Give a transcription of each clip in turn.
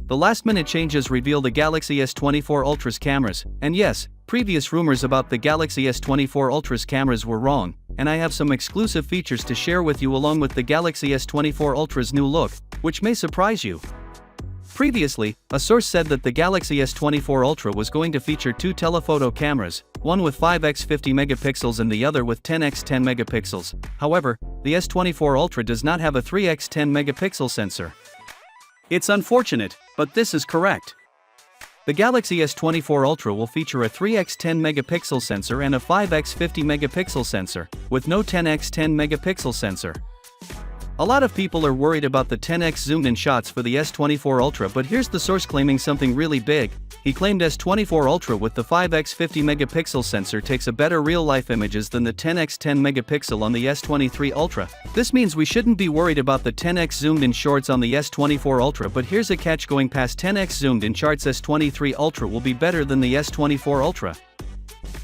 the last-minute changes reveal the Galaxy S24 Ultra's cameras, and yes, previous rumors about the Galaxy S24 Ultra's cameras were wrong, and I have some exclusive features to share with you along with the Galaxy S24 Ultra's new look, which may surprise you. Previously, a source said that the Galaxy S24 Ultra was going to feature two telephoto cameras, one with 5x 50 megapixels and the other with 10x 10 megapixels. However, the S24 Ultra does not have a 3x 10 megapixel sensor. It's unfortunate, but this is correct. The Galaxy S24 Ultra will feature a 3x 10 megapixel sensor and a 5x 50 megapixel sensor, with no 10x 10 megapixel sensor. A lot of people are worried about the 10x zoomed-in shots for the S24 Ultra, but here's the source claiming something really big. He claimed S24 Ultra with the 5x 50 megapixel sensor takes a better real-life images than the 10x 10 megapixel on the S23 Ultra. This means we shouldn't be worried about the 10x zoomed-in shots on the S24 Ultra, but here's a catch: going past 10x zoomed-in shots, S23 Ultra will be better than the S24 Ultra.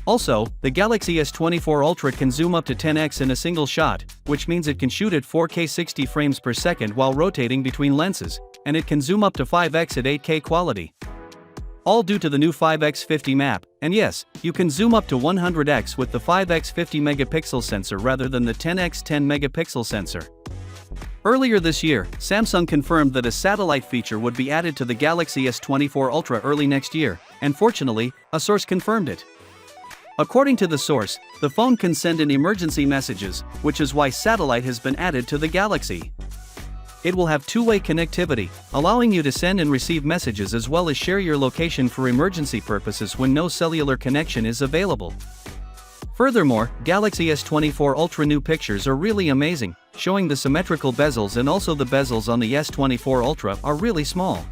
Also, the Galaxy S24 Ultra can zoom up to 10x in a single shot, which means it can shoot at 4K 60 frames per second while rotating between lenses, and it can zoom up to 5x at 8K quality. All due to the new 5x 50 map, and yes, you can zoom up to 100x with the 5x 50 megapixel sensor rather than the 10x 10 megapixel sensor. Earlier this year, Samsung confirmed that a satellite feature would be added to the Galaxy S24 Ultra early next year, and fortunately, a source confirmed it. According to the source, the phone can send in emergency messages, which is why satellite has been added to the Galaxy. It will have two-way connectivity, allowing you to send and receive messages as well as share your location for emergency purposes when no cellular connection is available. Furthermore, Galaxy S24 Ultra new pictures are really amazing, showing the symmetrical bezels, and also the bezels on the S24 Ultra are really small.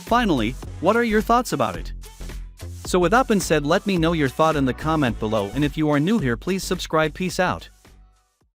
Finally, what are your thoughts about it? So with that being said, let me know your thought in the comment below, and if you are new here, please subscribe. Peace out.